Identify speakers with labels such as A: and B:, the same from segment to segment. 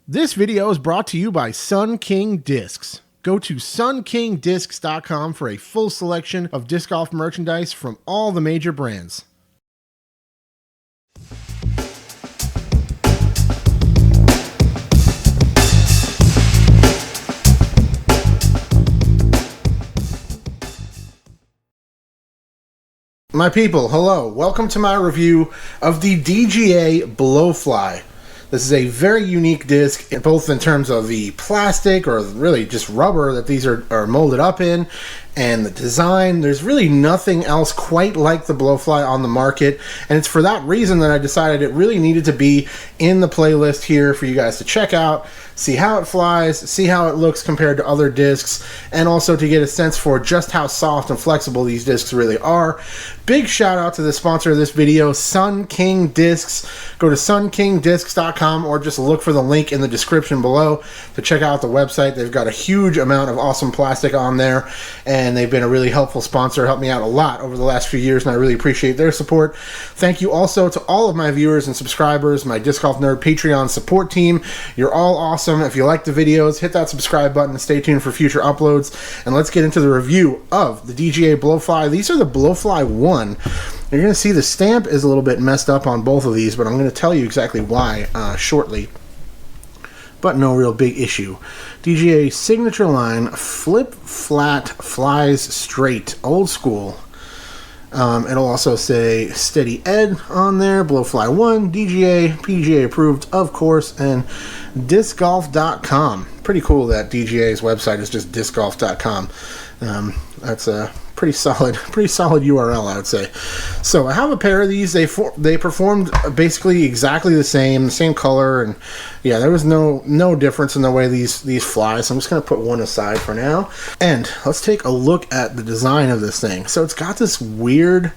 A: This video is brought to you by Sun King Discs. Go to sunkingdiscs.com for a full selection of disc golf merchandise from all the major brands. My people, hello. Welcome to my review of the DGA Blowfly. This is a very unique disc, both in terms of the plastic, or really just rubber that these are molded up in, and the design. There's really nothing else quite like the Blowfly on the market, and it's for that reason that I decided it really needed to be in the playlist here for you guys to check out, see how it flies, see how it looks compared to other discs, and also to get a sense for just how soft and flexible these discs really are. Big shout out to the sponsor of this video, Sun King Discs. Go to sunkingdiscs.com or just look for the link in the description below to check out the website. They've got a huge amount of awesome plastic on there, and they've been a really helpful sponsor, helped me out a lot over the last few years, and I really appreciate their support. Thank you also to all of my viewers and subscribers, my Disc Golf Nerd Patreon support team. You're all awesome. If you like the videos, hit that subscribe button and stay tuned for future uploads. And let's get into the review of the DGA Blowfly. These are the Blowfly 1. You're going to see the stamp is a little bit messed up on both of these, but I'm going to tell you exactly why shortly. But no real big issue. DGA signature line, flip flat, flies straight, old school. It'll also say Steady Ed on there, Blowfly 1, DGA, PGA approved, of course, and discgolf.com. Pretty cool that DGA's website is just discgolf.com. That's a pretty solid URL, I would say. So I have a pair of these. They performed basically exactly the same color, and yeah, there was no difference in the way these fly. So I'm just gonna put one aside for now, and let's take a look at the design of this thing. So it's got this weird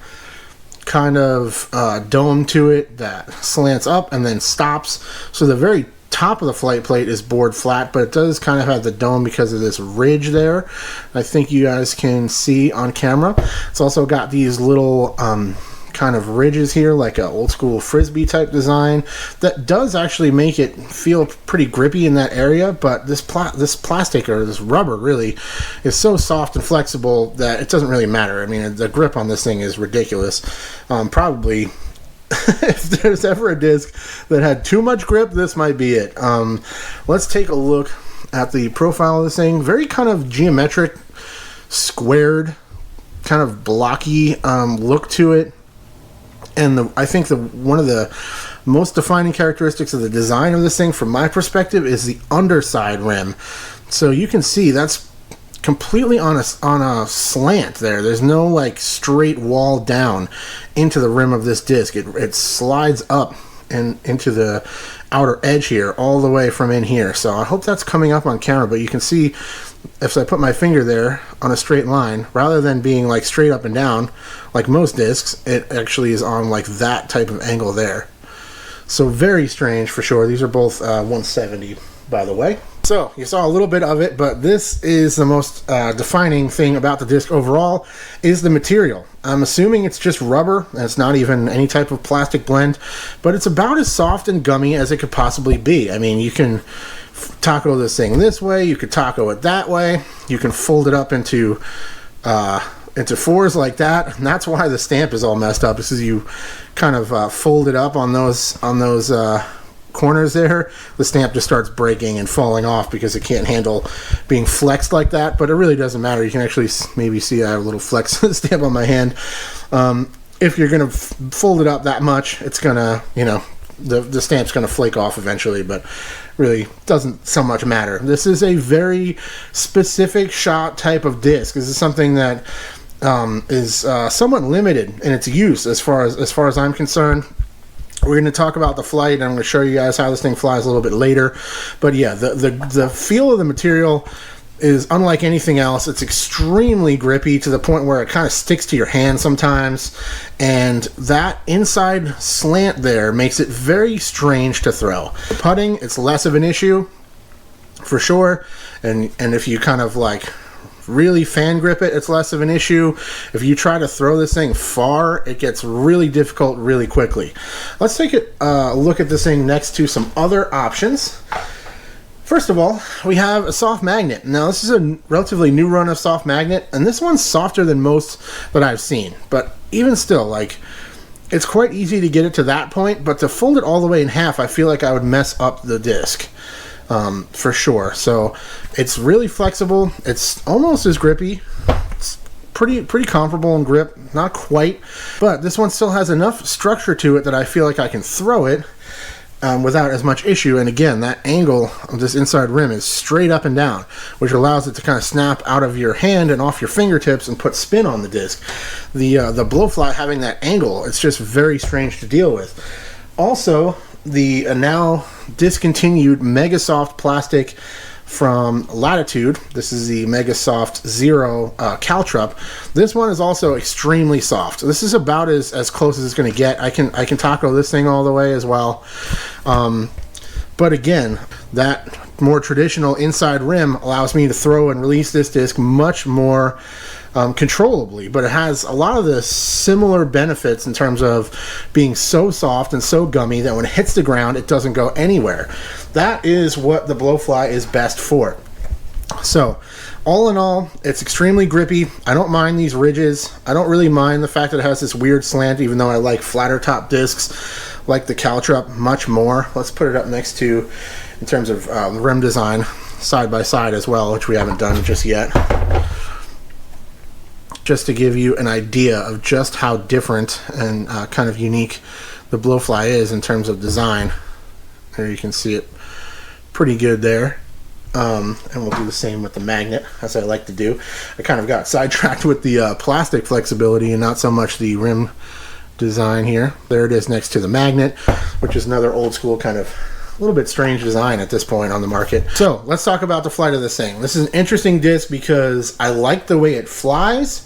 A: kind of dome to it that slants up and then stops. So the very top of the flight plate is bored flat, but it does kind of have the dome because of this ridge there. I think you guys can see on camera. It's also got these little kind of ridges here, like an old school frisbee type design that does actually make it feel pretty grippy in that area. But this plastic, or this rubber, really is so soft and flexible that it doesn't really matter. I mean, the grip on this thing is ridiculous. Probably if there's ever a disc that had too much grip, this might be it. Let's take a look at the profile of this thing. Very kind of geometric, squared, kind of blocky look to it. And I think one of the most defining characteristics of the design of this thing, from my perspective, is the underside rim. So you can see that's completely on a slant there. There's no like straight wall down into the rim of this disc. It slides up and into the outer edge here, all the way from in here. So I hope that's coming up on camera, but you can see if I put my finger there on a straight line, rather than being like straight up and down like most discs, it actually is on like that type of angle there. So very strange for sure. These are both 170, by the way. So you saw a little bit of it, but this is the most defining thing about the disc overall, is the material. I'm assuming it's just rubber, and it's not even any type of plastic blend, but it's about as soft and gummy as it could possibly be. I mean, you can taco this thing this way, you could taco it that way, you can fold it up into fours like that, and that's why the stamp is all messed up. This is you kind of fold it up on those corners there, the stamp just starts breaking and falling off because it can't handle being flexed like that. But it really doesn't matter. You can actually maybe see I have a little flex stamp on my hand. If you're gonna fold it up that much, it's gonna, the stamp's gonna flake off eventually, but really doesn't so much matter. This is a very specific shot type of disc. This is something that is somewhat limited in its use as far as I'm concerned. We're going to talk about the flight, and I'm going to show you guys how this thing flies a little bit later. But yeah, the feel of the material is unlike anything else. It's extremely grippy to the point where it kind of sticks to your hand sometimes, and that inside slant there makes it very strange to throw. Putting, it's less of an issue for sure, and if you kind of like really fan grip it, it's less of an issue. If you try to throw this thing far, it gets really difficult really quickly. Let's take a look at this thing next to some other options. First of all, we have a soft magnet. Now, this is a relatively new run of soft magnet, and this one's softer than most that I've seen. But even still, like, it's quite easy to get it to that point, but to fold it all the way in half, I feel like I would mess up the disc, for sure. So it's really flexible. It's almost as grippy. It's pretty comparable in grip, not quite, but this one still has enough structure to it that I feel like I can throw it without as much issue. And again, that angle of this inside rim is straight up and down, which allows it to kind of snap out of your hand and off your fingertips and put spin on the disc. The Blowfly having that angle, it's just very strange to deal with. Also, the now discontinued Mega Soft plastic from Latitude. This is the Mega Soft Zero Caltrup. This one is also extremely soft. This is about as close as it's going to get. I can tackle this thing all the way as well. But again, that more traditional inside rim allows me to throw and release this disc much more controllably, but it has a lot of the similar benefits in terms of being so soft and so gummy that when it hits the ground, it doesn't go anywhere. That is what the Blowfly is best for. So, all in all, it's extremely grippy. I don't mind these ridges. I don't really mind the fact that it has this weird slant, even though I like flatter top discs like the Caltrup much more. Let's put it up next to, in terms of rim design, side by side as well, which we haven't done just yet. Just to give you an idea of just how different and kind of unique the Blowfly is in terms of design. There you can see it pretty good there. And we'll do the same with the magnet, as I like to do. I kind of got sidetracked with the plastic flexibility and not so much the rim design here. There it is next to the magnet, which is another old school kind of a little bit strange design at this point on the market. So let's talk about the flight of this thing. This is an interesting disc because I like the way it flies,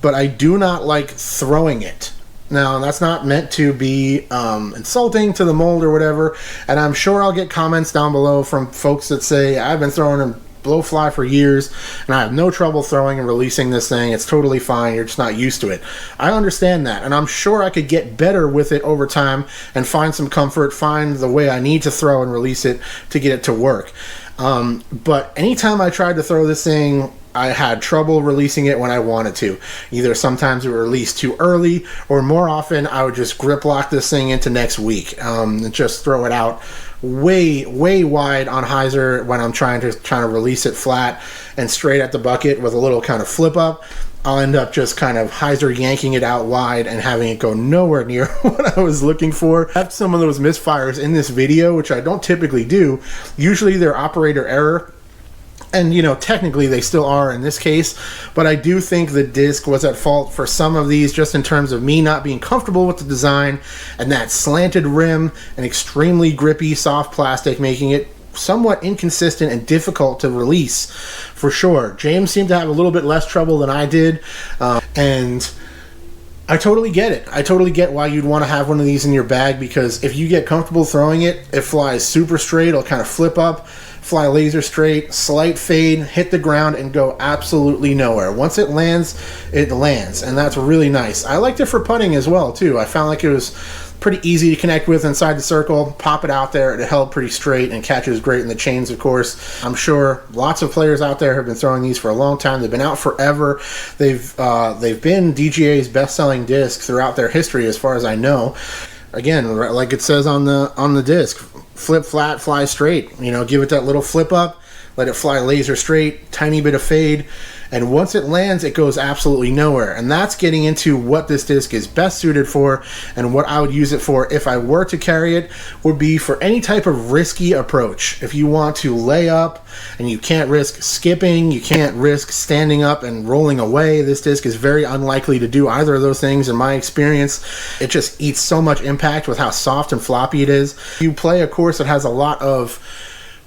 A: but I do not like throwing it. Now, that's not meant to be insulting to the mold or whatever, and I'm sure I'll get comments down below from folks that say, I've been throwing a Blowfly for years, and I have no trouble throwing and releasing this thing. It's totally fine. You're just not used to it. I understand that, and I'm sure I could get better with it over time and find some comfort, find the way I need to throw and release it to get it to work. But anytime I tried to throw this thing, I had trouble releasing it when I wanted to. Either sometimes it would release too early, or more often I would just grip lock this thing into next week and just throw it out way wide on hyzer when I'm trying to release it flat and straight at the bucket with a little kind of flip up. I'll end up just kind of hyzer yanking it out wide and having it go nowhere near what I was looking for. I have some of those misfires in this video, which I don't typically do. Usually they're operator error. And, you know, technically they still are in this case, but I do think the disc was at fault for some of these just in terms of me not being comfortable with the design and that slanted rim and extremely grippy soft plastic, making it somewhat inconsistent and difficult to release for sure. James seemed to have a little bit less trouble than I did, and I totally get it. I totally get why you'd want to have one of these in your bag, because if you get comfortable throwing it, it flies super straight. It'll kind of flip up, fly laser straight, slight fade, hit the ground, and go absolutely nowhere. Once it lands, and that's really nice. I liked it for putting as well, too. I found like it was pretty easy to connect with inside the circle, pop it out there, it held pretty straight and catches great in the chains, of course. I'm sure lots of players out there have been throwing these for a long time. They've been out forever. They've been DGA's best-selling disc throughout their history, as far as I know. Again, like it says on the disc, flip flat, fly straight. You know, give it that little flip up, let it fly laser straight, tiny bit of fade, and once it lands, it goes absolutely nowhere. And that's getting into what this disc is best suited for, and what I would use it for if I were to carry it would be for any type of risky approach. If you want to lay up and you can't risk skipping, you can't risk standing up and rolling away, this disc is very unlikely to do either of those things in my experience. It just eats so much impact with how soft and floppy it is. You play a course that has a lot of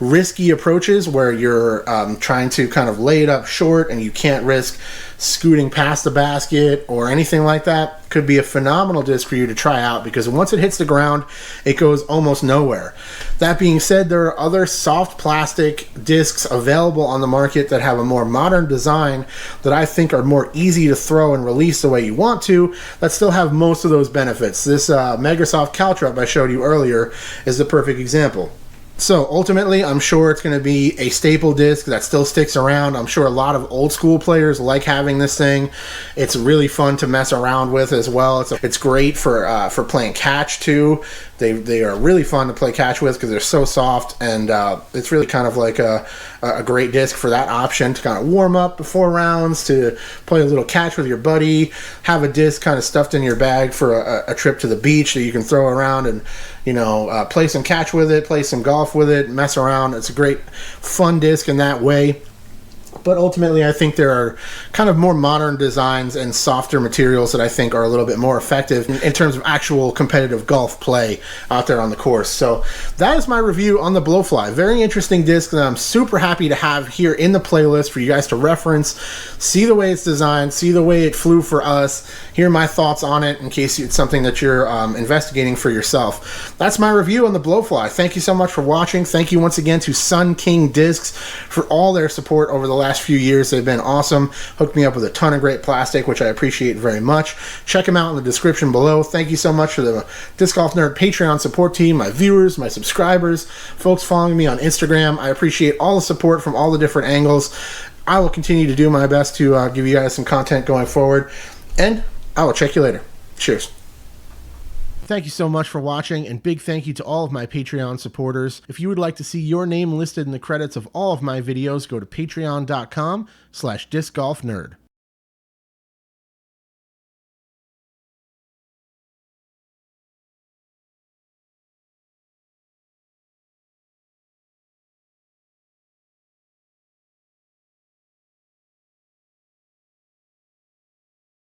A: risky approaches where you're trying to kind of lay it up short and you can't risk scooting past the basket or anything like that, could be a phenomenal disc for you to try out, because once it hits the ground, it goes almost nowhere. That being said, there are other soft plastic discs available on the market that have a more modern design that I think are more easy to throw and release the way you want to, that still have most of those benefits. This Mega Soft Caltrup I showed you earlier is the perfect example. So ultimately, I'm sure it's going to be a staple disc that still sticks around. I'm sure a lot of old school players like having this thing. It's really fun to mess around with as well. It's great for playing catch too. They are really fun to play catch with because they're so soft, and it's really kind of like a great disc for that option to kind of warm up before rounds, to play a little catch with your buddy, have a disc kind of stuffed in your bag for a trip to the beach that you can throw around and, you know, play some catch with it, play some golf with it, mess around. It's a great fun disc in that way. But ultimately, I think there are kind of more modern designs and softer materials that I think are a little bit more effective in terms of actual competitive golf play out there on the course. So that is my review on the Blowfly. Very interesting disc that I'm super happy to have here in the playlist for you guys to reference, see the way it's designed, see the way it flew for us, hear my thoughts on it in case it's something that you're investigating for yourself. That's my review on the Blowfly. Thank you so much for watching. Thank you once again to Sun King Discs for all their support over the last few years. They've been awesome. Hooked me up with a ton of great plastic, which I appreciate very much. Check them out in the description below. Thank you so much for the Disc Golf Nerd Patreon support team, my viewers, my subscribers, folks following me on Instagram. I appreciate all the support from all the different angles. I will continue to do my best to give you guys some content going forward, and I will check you later. Cheers. Thank you so much for watching, and big thank you to all of my Patreon supporters. If you would like to see your name listed in the credits of all of my videos, go to patreon.com/discgolfnerd.